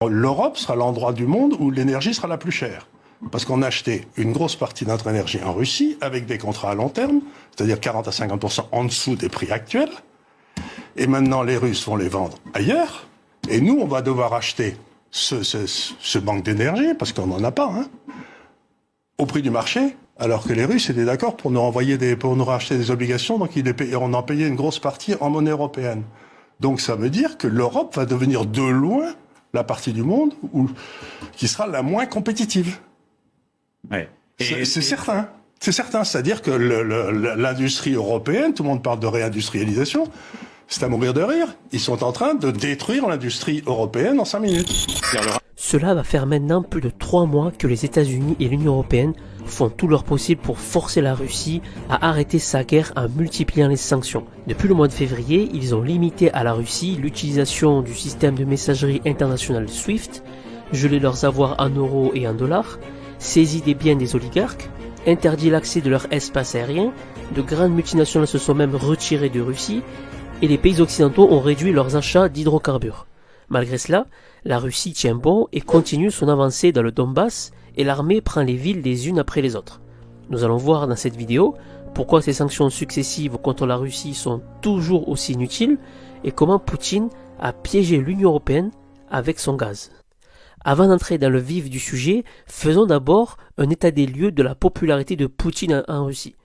L'Europe sera l'endroit du monde où l'énergie sera la plus chère. Parce qu'on a acheté une grosse partie de notre énergie en Russie avec des contrats à long terme, c'est-à-dire 40 à 50% en dessous des prix actuels. Et maintenant, les Russes vont les vendre ailleurs. Et nous, on va devoir acheter ce manque d'énergie, parce qu'on n'en a pas, au prix du marché, alors que les Russes étaient d'accord pour nous racheter des obligations, donc on en payait une grosse partie en monnaie européenne. Donc ça veut dire que l'Europe va devenir de loin la partie du monde qui sera la moins compétitive. Ouais. C'est certain. C'est certain. C'est-à-dire que l'industrie européenne, tout le monde parle de réindustrialisation, c'est à mourir de rire. Ils sont en train de détruire l'industrie européenne en 5 minutes. Cela va faire maintenant plus de 3 mois que les États-Unis et l'Union européenne font tout leur possible pour forcer la Russie à arrêter sa guerre en multipliant les sanctions. Depuis le mois de février, ils ont limité à la Russie l'utilisation du système de messagerie internationale SWIFT, gelé leurs avoirs en euros et en dollars, saisi des biens des oligarques, interdit l'accès de leur espace aérien, de grandes multinationales se sont même retirées de Russie, et les pays occidentaux ont réduit leurs achats d'hydrocarbures. Malgré cela, la Russie tient bon et continue son avancée dans le Donbass et l'armée prend les villes les unes après les autres. Nous allons voir dans cette vidéo pourquoi ces sanctions successives contre la Russie sont toujours aussi inutiles et comment Poutine a piégé l'Union européenne avec son gaz. Avant d'entrer dans le vif du sujet, faisons d'abord un état des lieux de la popularité de Poutine en Russie.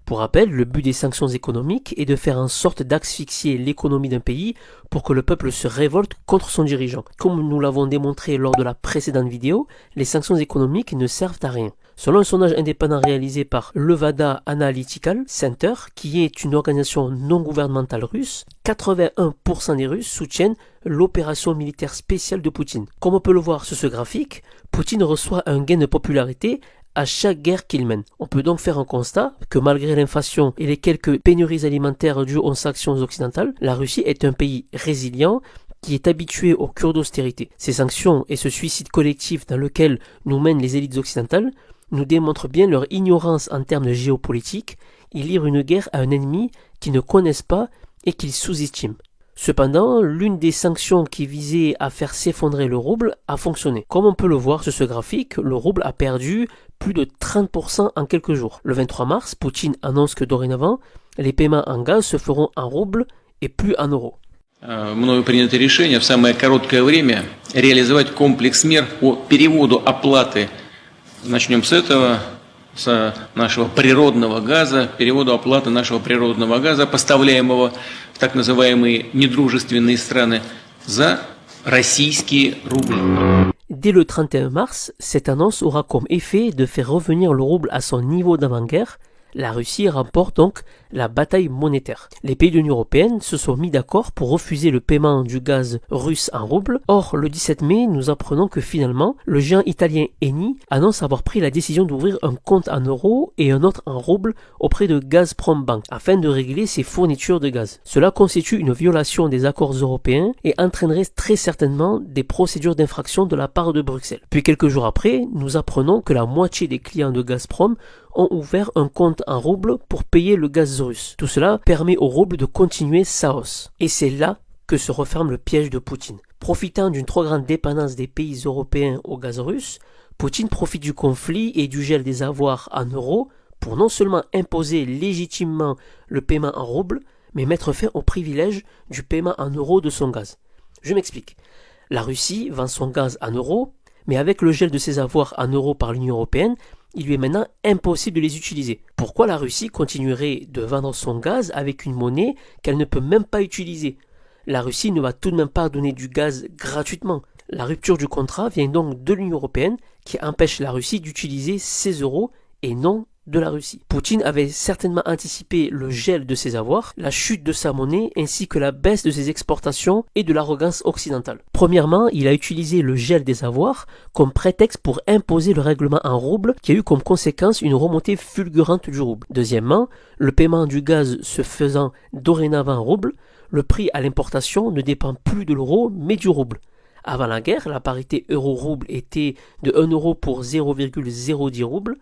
Pour rappel, le but des sanctions économiques est de faire en sorte d'asphyxier l'économie d'un pays pour que le peuple se révolte contre son dirigeant. Comme nous l'avons démontré lors de la précédente vidéo, les sanctions économiques ne servent à rien. Selon un sondage indépendant réalisé par Levada Analytical Center, qui est une organisation non gouvernementale russe, 81% des Russes soutiennent l'opération militaire spéciale de Poutine. Comme on peut le voir sur ce graphique, Poutine reçoit un gain de popularité à chaque guerre qu'il mène. On peut donc faire un constat que malgré l'inflation et les quelques pénuries alimentaires dues aux sanctions occidentales, la Russie est un pays résilient qui est habitué aux cures d'austérité. Ces sanctions et ce suicide collectif dans lequel nous mènent les élites occidentales nous démontrent bien leur ignorance en termes de géopolitique. Ils livrent une guerre à un ennemi qu'ils ne connaissent pas et qu'ils sous-estiment. Cependant, l'une des sanctions qui visait à faire s'effondrer le rouble a fonctionné. Comme on peut le voir sur ce graphique, le rouble a perdu plus de 30% en quelques jours. Le 23 mars, Poutine annonce que dorénavant, les paiements en gaz se feront en rouble et plus en euros. Мною принято решение в самое короткое время реализовать комплекс мер по переводу оплаты. Начнем с этого, с нашего природного газа, переводу оплаты нашего природного газа, поставляемого в так называемые недружественные страны, за российские рубли. Dès le 31 mars, cette annonce aura comme effet de faire revenir le rouble à son niveau d'avant-guerre. La Russie remporte donc la bataille monétaire. Les pays de l'Union européenne se sont mis d'accord pour refuser le paiement du gaz russe en rouble. Or, le 17 mai, nous apprenons que finalement, le géant italien Eni annonce avoir pris la décision d'ouvrir un compte en euros et un autre en rouble auprès de Gazprom Bank afin de régler ses fournitures de gaz. Cela constitue une violation des accords européens et entraînerait très certainement des procédures d'infraction de la part de Bruxelles. Puis quelques jours après, nous apprenons que la moitié des clients de Gazprom ont ouvert un compte en rouble pour payer le gaz russe. Tout cela permet au rouble de continuer sa hausse. Et c'est là que se referme le piège de Poutine. Profitant d'une trop grande dépendance des pays européens au gaz russe, Poutine profite du conflit et du gel des avoirs en euros pour non seulement imposer légitimement le paiement en rouble, mais mettre fin au privilège du paiement en euros de son gaz. Je m'explique. La Russie vend son gaz en euros, mais avec le gel de ses avoirs en euros par l'Union européenne, il lui est maintenant impossible de les utiliser. Pourquoi la Russie continuerait de vendre son gaz avec une monnaie qu'elle ne peut même pas utiliser? La Russie ne va tout de même pas donner du gaz gratuitement. La rupture du contrat vient donc de l'Union européenne qui empêche la Russie d'utiliser ses euros et non de la Russie. Poutine avait certainement anticipé le gel de ses avoirs, la chute de sa monnaie ainsi que la baisse de ses exportations et de l'arrogance occidentale. Premièrement, il a utilisé le gel des avoirs comme prétexte pour imposer le règlement en rouble qui a eu comme conséquence une remontée fulgurante du rouble. Deuxièmement, le paiement du gaz se faisant dorénavant en rouble, le prix à l'importation ne dépend plus de l'euro mais du rouble. Avant la guerre, la parité euro-rouble était de 1 euro pour 0,010 roubles.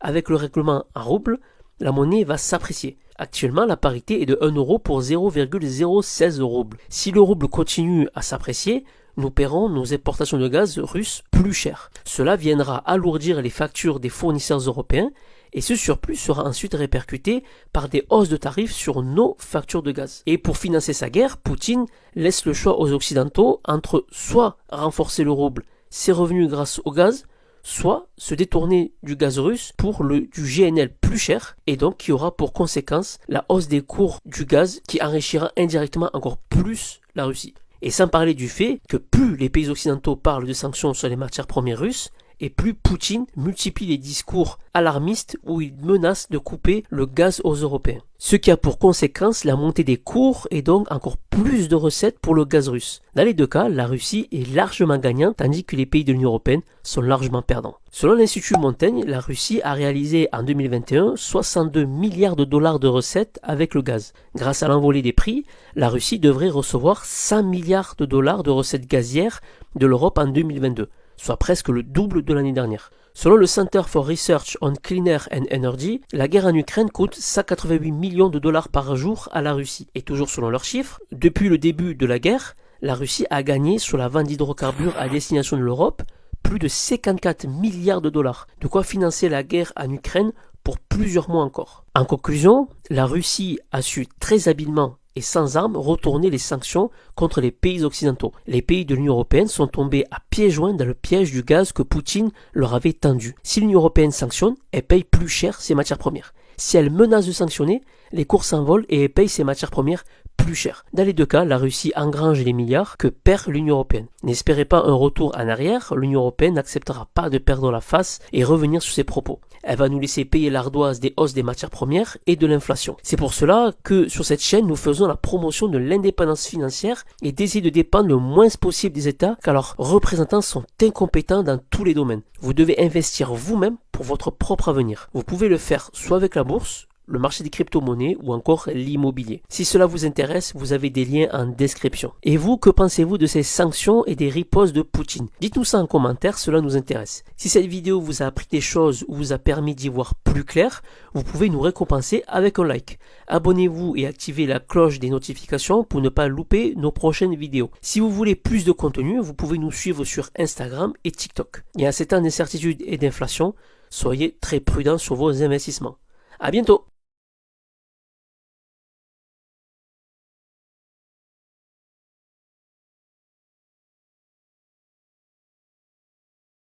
Avec le règlement en rouble, la monnaie va s'apprécier. Actuellement, la parité est de 1 euro pour 0,016 roubles. Si le rouble continue à s'apprécier, nous paierons nos importations de gaz russes plus cher. Cela viendra alourdir les factures des fournisseurs européens et ce surplus sera ensuite répercuté par des hausses de tarifs sur nos factures de gaz. Et pour financer sa guerre, Poutine laisse le choix aux Occidentaux entre soit renforcer le rouble, ses revenus grâce au gaz, soit se détourner du gaz russe pour du GNL plus cher et donc qui aura pour conséquence la hausse des cours du gaz qui enrichira indirectement encore plus la Russie. Et sans parler du fait que plus les pays occidentaux parlent de sanctions sur les matières premières russes, et plus Poutine multiplie les discours alarmistes où il menace de couper le gaz aux Européens. Ce qui a pour conséquence la montée des cours et donc encore plus de recettes pour le gaz russe. Dans les deux cas, la Russie est largement gagnante tandis que les pays de l'Union européenne sont largement perdants. Selon l'Institut Montaigne, la Russie a réalisé en 2021 62 milliards de dollars de recettes avec le gaz. Grâce à l'envolée des prix, la Russie devrait recevoir 100 milliards de dollars de recettes gazières de l'Europe en 2022. Soit presque le double de l'année dernière. Selon le Center for Research on Clean Air and Energy, la guerre en Ukraine coûte 188 millions de dollars par jour à la Russie. Et toujours selon leurs chiffres, depuis le début de la guerre, la Russie a gagné sur la vente d'hydrocarbures à destination de l'Europe plus de 54 milliards de dollars. De quoi financer la guerre en Ukraine pour plusieurs mois encore. En conclusion, la Russie a su très habilement et sans armes retourner les sanctions contre les pays occidentaux. Les pays de l'Union européenne sont tombés à pieds joints dans le piège du gaz que Poutine leur avait tendu. Si l'Union européenne sanctionne, elle paye plus cher ses matières premières. Si elle menace de sanctionner, les cours s'envolent et elle paye ses matières premières plus cher. Dans les deux cas, la Russie engrange les milliards que perd l'Union européenne. N'espérez pas un retour en arrière, l'Union européenne n'acceptera pas de perdre la face et revenir sur ses propos. Elle va nous laisser payer l'ardoise des hausses des matières premières et de l'inflation. C'est pour cela que sur cette chaîne, nous faisons la promotion de l'indépendance financière et d'essayer de dépendre le moins possible des États car leurs représentants sont incompétents dans tous les domaines. Vous devez investir vous-même pour votre propre avenir. Vous pouvez le faire soit avec la bourse, le marché des crypto-monnaies ou encore l'immobilier. Si cela vous intéresse, vous avez des liens en description. Et vous, que pensez-vous de ces sanctions et des ripostes de Poutine? Dites-nous ça en commentaire, cela nous intéresse. Si cette vidéo vous a appris des choses ou vous a permis d'y voir plus clair, vous pouvez nous récompenser avec un like. Abonnez-vous et activez la cloche des notifications pour ne pas louper nos prochaines vidéos. Si vous voulez plus de contenu, vous pouvez nous suivre sur Instagram et TikTok. Et en ces temps d'incertitude et d'inflation, soyez très prudents sur vos investissements. À bientôt!